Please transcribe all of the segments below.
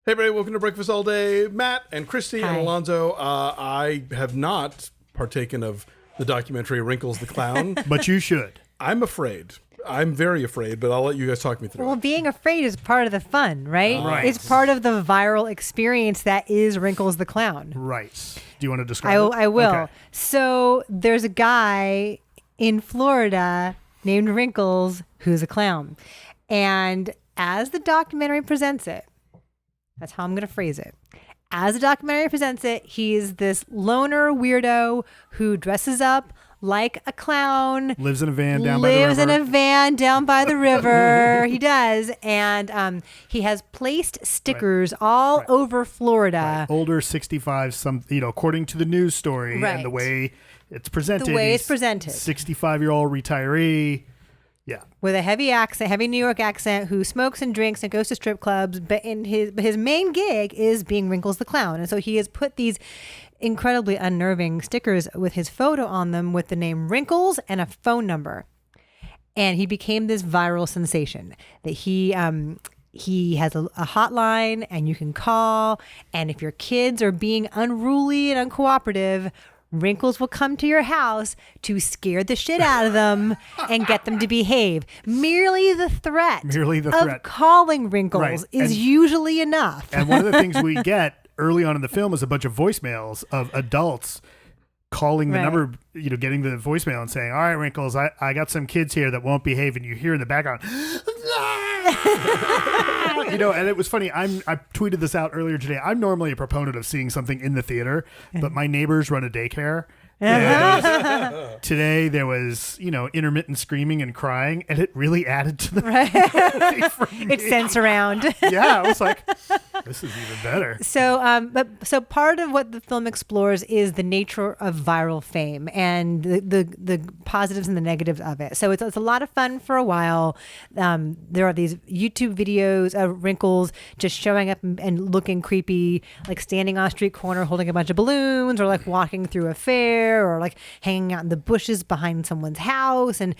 Hey, everybody, welcome to Breakfast All Day. Matt and Christy Hi. and Alonzo. I have not partaken of the documentary Wrinkles the Clown. But you should. I'm afraid. I'm very afraid, but I'll let you guys talk me through Well, it. being afraid is part of the fun, right? Right. It's part of the viral experience that is Wrinkles the Clown. Right. Do you want to describe it? I will. Okay. So there's a guy in Florida named Wrinkles who's a clown. And as the documentary presents it, that's how I'm going to phrase it. As the documentary presents it, he's this loner weirdo who dresses up like a clown. Lives in a van down by the river. Lives in a van down by the river. He does. And he has placed stickers all over Florida. Older, 65, according to the news story and the Right. way it's presented. The way it's he's presented. 65-year-old retiree. Yeah. With a heavy accent, heavy New York accent, who smokes and drinks and goes to strip clubs. But his main gig is being Wrinkles the Clown. And so he has put these incredibly unnerving stickers with his photo on them with the name Wrinkles and a phone number. And he became this viral sensation that he has a hotline and you can call. And if your kids are being unruly and uncooperative, Wrinkles will come to your house to scare the shit out of them and get them to behave. Merely the threat of calling Wrinkles Right. is usually enough. And one of the things we get early on in the film is a bunch of voicemails of adults calling the Right. number, getting the voicemail and saying, all right, Wrinkles, I got some kids here that won't behave. And you hear in the background, and it was funny. I tweeted this out earlier today. I'm normally a proponent of seeing something in the theater, but my neighbors run a daycare. And today there was, intermittent screaming and crying, and it really added to the movie for me. It sends around. Yeah, I was like, this is even better. So part of what the film explores is the nature of viral fame and the positives and the negatives of it. So it's a lot of fun for a while. There are these YouTube videos of Wrinkles just showing up and looking creepy, like standing on a street corner holding a bunch of balloons, or like walking through a fair, or like hanging out in the bushes behind someone's house, and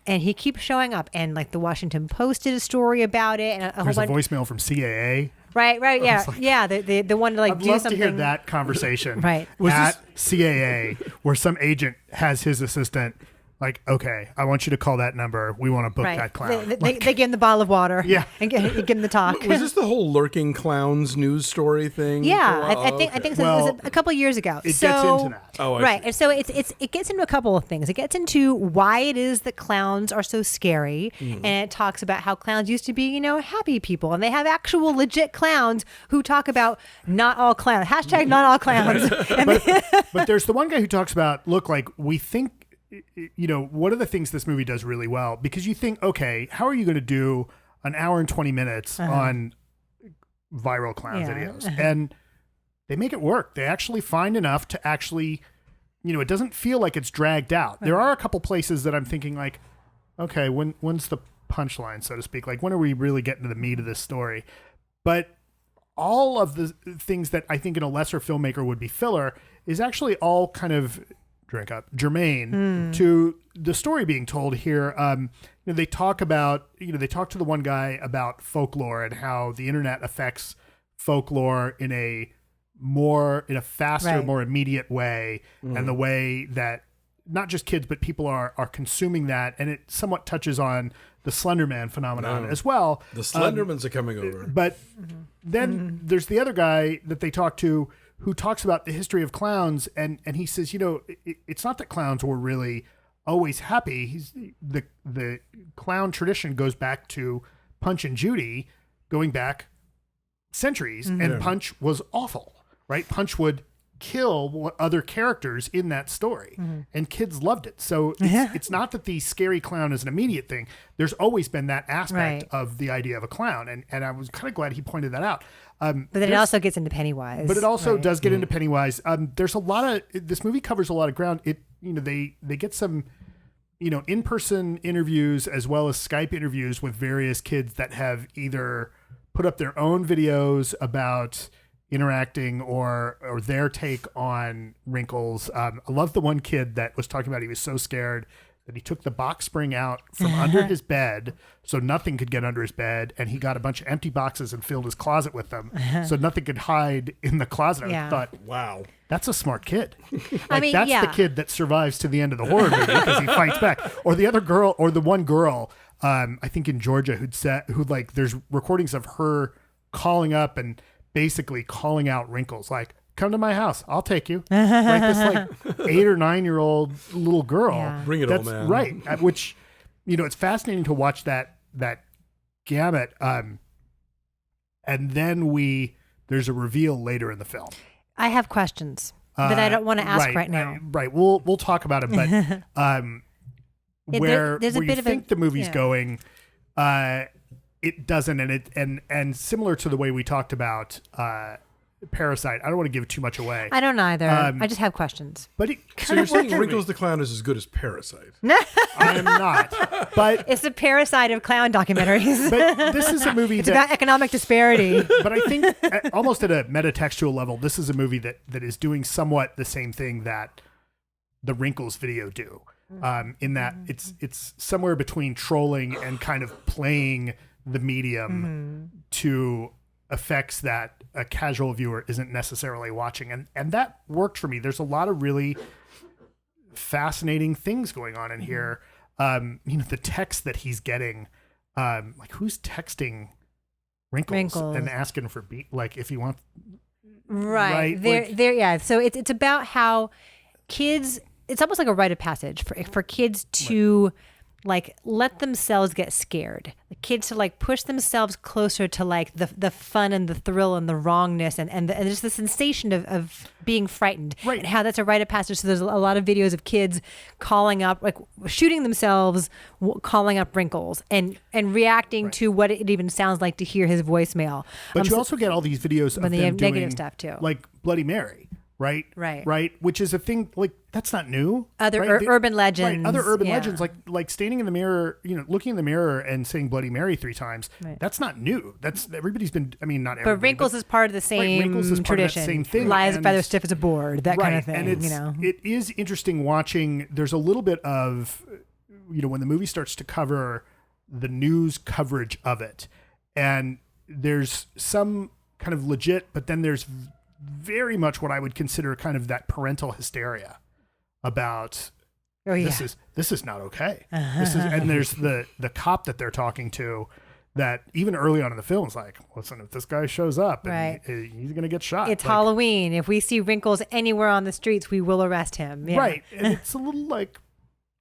he keeps showing up. And like the Washington Post did a story about it, and a whole There's a bunch. voicemail from CAA. Right, yeah, yeah. The one to like I'd do love something. to hear that conversation. Right. At CAA, where some agent has his assistant like, okay, I want you to call that number. We want to book that clown. They give him the bottle of water. Yeah. And give him the talk. Was this the whole lurking clowns news story thing? Yeah, for a while? I think Okay. so. Well, it was a couple of years ago. It gets into that. Oh, I Right, see. and so it gets into a couple of things. It gets into why it is that clowns are so scary, and it talks about how clowns used to be, happy people, and they have actual legit clowns who talk about not all clowns. Hashtag not all clowns. But there's the one guy who talks about, look, like we think, one of the things this movie does really well, because you think, okay, how are you going to do an hour and 20 minutes on viral clown videos? And they make it work. They actually find enough to actually, it doesn't feel like it's dragged out. There are a couple places that I'm thinking like, okay, when's the punchline, so to speak? Like, when are we really getting to the meat of this story? But all of the things that I think in a lesser filmmaker would be filler is actually all kind of germane to the story being told here. They talk about, they talk to the one guy about folklore and how the internet affects folklore in a faster, more immediate way, and the way that not just kids but people are consuming that, and it somewhat touches on the Slender Man phenomenon as well. The Slendermans are coming over. But then there's the other guy that they talk to who talks about the history of clowns, and he says, it's not that clowns were really always happy. The clown tradition goes back to Punch and Judy, going back centuries, and Punch was awful, right? Punch would kill other characters in that story, and kids loved it. So it's not that the scary clown is an immediate thing. There's always been that aspect of the idea of a clown, and I was kind of glad he pointed that out. But then it also gets into Pennywise. But it also does get into Pennywise. There's a lot of, this movie covers a lot of ground. They get some, in-person interviews as well as Skype interviews with various kids that have either put up their own videos about interacting or their take on Wrinkles. I love the one kid that was talking about he was so scared that he took the box spring out from under his bed so nothing could get under his bed, and he got a bunch of empty boxes and filled his closet with them so nothing could hide in the closet. I thought, wow, that's a smart kid. I mean, that's the kid that survives to the end of the horror movie because he fights back. Or the other girl, or the one girl, I think in Georgia, who like there's recordings of her calling up and basically calling out Wrinkles, like, come to my house, I'll take you. Like this like 8 or 9 year old little girl. Yeah. Bring it, old man. Right. Which, it's fascinating to watch that gamut. And then there's a reveal later in the film. I have questions that I don't want to ask right now. Right. We'll talk about it, but where there's a you bit of think the movie's going, it doesn't, and similar to the way we talked about Parasite. I don't want to give too much away. I don't either. I just have questions. But it So kind you're of saying Wrinkles the Clown is as good as Parasite? I am not. But It's a parasite of clown documentaries. but this is a movie It's about economic disparity. but I think almost at a metatextual level, this is a movie that is doing somewhat the same thing that the Wrinkles video do. In that it's somewhere between trolling and kind of playing the medium to effects that a casual viewer isn't necessarily watching, and that worked for me. There's a lot of really fascinating things going on in here. The text that he's getting, like who's texting Wrinkles. And asking for if you want, Right. Like, So it's about how kids, it's almost like a rite of passage for kids to like let themselves get scared. The kids to like push themselves closer to like the fun and the thrill and the wrongness and just the sensation of being frightened. Right. And how that's a rite of passage. So there's a lot of videos of kids calling up, like shooting themselves, calling up Wrinkles and reacting to what it even sounds like to hear his voicemail. But you also get all these videos of them they have doing negative stuff too. like Bloody Mary. Right. Which is a thing, like, that's not new. Other urban legends. Right. Other urban legends, like standing in the mirror, looking in the mirror and saying Bloody Mary 3 times. Right. That's not new. That's everybody's been. I mean, not everybody. But Wrinkles is part of the same Wrinkles is part tradition. of that same thing. Lies feather stiff as a board. That kind of thing. And it is interesting watching. There's a little bit of, when the movie starts to cover the news coverage of it, and there's some kind of legit, but then there's very much what I would consider kind of that parental hysteria about this is not okay. This is, and there's the cop that they're talking to that even early on in the film is like, listen, if this guy shows up and he's going to get shot. It's Halloween. If we see Wrinkles anywhere on the streets, we will arrest him. Yeah. Right. And it's a little like,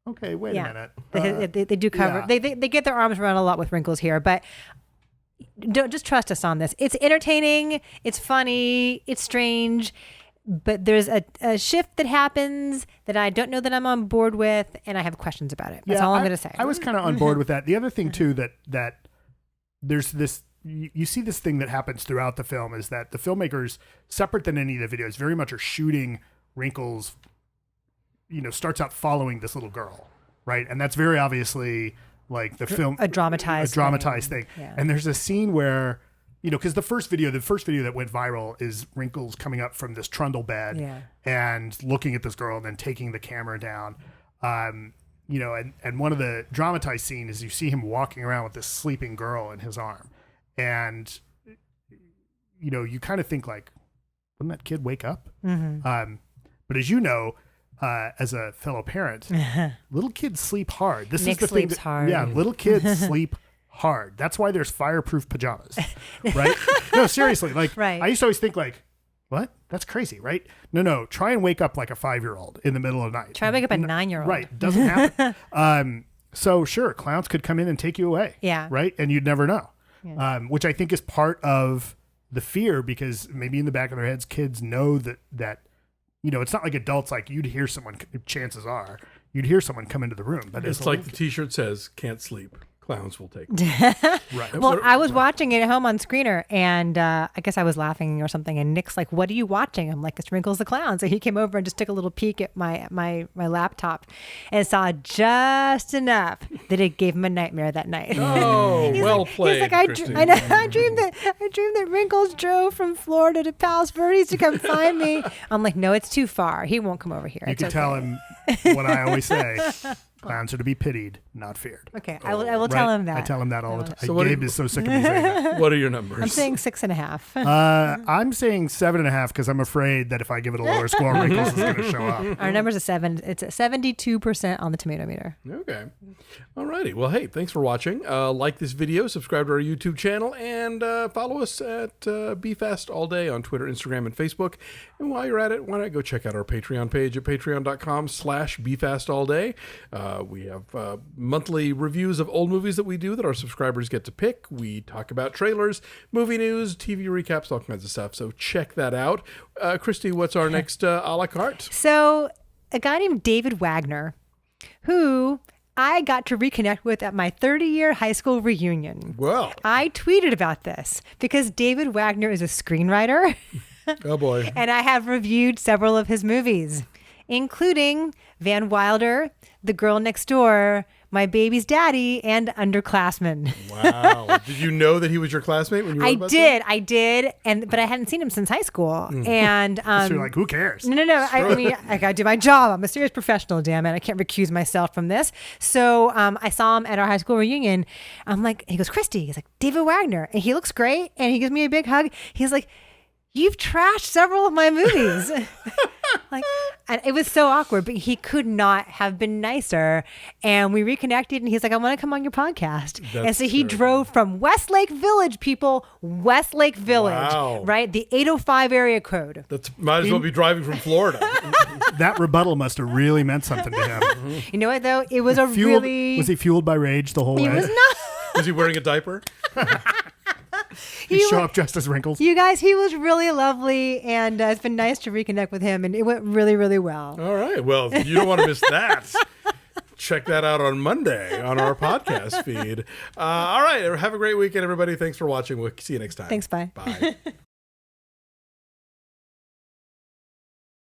okay, wait a minute. They do cover, they get their arms around a lot with Wrinkles here, but don't just trust us on this. It's entertaining, it's funny, it's strange, but there's a shift that happens that I don't know that I'm on board with, and I have questions about it. That's all I'm going to say. I was kind of on board with that. The other thing too that there's this, you see this thing that happens throughout the film is that the filmmakers, separate than any of the videos, very much are shooting Wrinkles. Starts out following this little girl, right, and that's very obviously. Like the film, a dramatized thing. Yeah. And there's a scene where, because the first video that went viral is Wrinkles coming up from this trundle bed and looking at this girl and then taking the camera down. And one of the dramatized scenes is you see him walking around with this sleeping girl in his arm. And, you kind of think like, wouldn't that kid wake up? Mm-hmm. But as you know, as a fellow parent, little kids sleep hard. This Nick is the sleeps thing hard. Yeah, little kids sleep hard. That's why there's fireproof pajamas, right? No, seriously. Like, I used to always think like, what? That's crazy, right? No. Try and wake up like a 5-year-old in the middle of the night. Try and wake up a 9-year-old. Right. Doesn't happen. So sure, clowns could come in and take you away. Yeah. Right. And you'd never know. Yeah. Which I think is part of the fear, because maybe in the back of their heads, kids know that. It's not like adults, like you'd hear someone, chances are, you'd hear someone come into the room. But it's like the t-shirt says, can't sleep. Clowns will take Right. Well, I was watching it at home on Screener, and I guess I was laughing or something, and Nick's like, what are you watching? I'm like, it's Wrinkles the Clown. So he came over and just took a little peek at my laptop and saw just enough that it gave him a nightmare that night. Oh, well played, He's like, I dreamed that Wrinkles drove from Florida to Palos Verdes to come find me. I'm like, no, it's too far. He won't come over here. You it's can tell him what I always say. Clowns are to be pitied, not feared. Okay, I will tell him that. I tell him that all the time. So Gabe is so sick of me saying that. What are your numbers? I'm saying 6.5. I'm saying 7.5 because I'm afraid that if I give it a lower score, Wrinkles is going to show up. Our number's a 7. It's at 72% on the tomato meter. Okay. All righty. Well, hey, thanks for watching. Like this video, subscribe to our YouTube channel, and follow us at BeFast All Day on Twitter, Instagram, and Facebook. And while you're at it, why not go check out our Patreon page at patreon.com/BeFastAllDay. We have monthly reviews of old movies that we do that our subscribers get to pick. We talk about trailers, movie news, TV recaps, all kinds of stuff. So check that out. Christy, what's our next a la carte? So a guy named David Wagner, who I got to reconnect with at my 30-year high school reunion. Well. I tweeted about this because David Wagner is a screenwriter. Oh, boy. And I have reviewed several of his movies, including Van Wilder, The Girl Next Door, My Baby's Daddy, and Underclassmen. Wow. Did you know that he was your classmate when you wrote about I did, but I hadn't seen him since high school. And So you're like, who cares? No. I mean, I got to do my job. I'm a serious professional, damn it. I can't recuse myself from this. So I saw him at our high school reunion. I'm like, he goes, Christy. He's like, David Wagner. And he looks great. And he gives me a big hug. He's like, you've trashed several of my movies. And it was so awkward, but he could not have been nicer. And we reconnected, and he's like, I want to come on your podcast. And so he drove from Westlake Village, people, Westlake Village, Wow. right? The 805 area code. That might as well be driving from Florida. That rebuttal must have really meant something to him. You know what, though? It was Was he fueled by rage the whole way? He was not. Was he wearing a diaper? He show up dressed as Wrinkles. You guys, he was really lovely, and it's been nice to reconnect with him, and it went really, really well. All right. Well, you don't want to miss that. Check that out on Monday on our podcast feed. All right. Have a great weekend, everybody. Thanks for watching. We'll see you next time. Thanks, bye. Bye.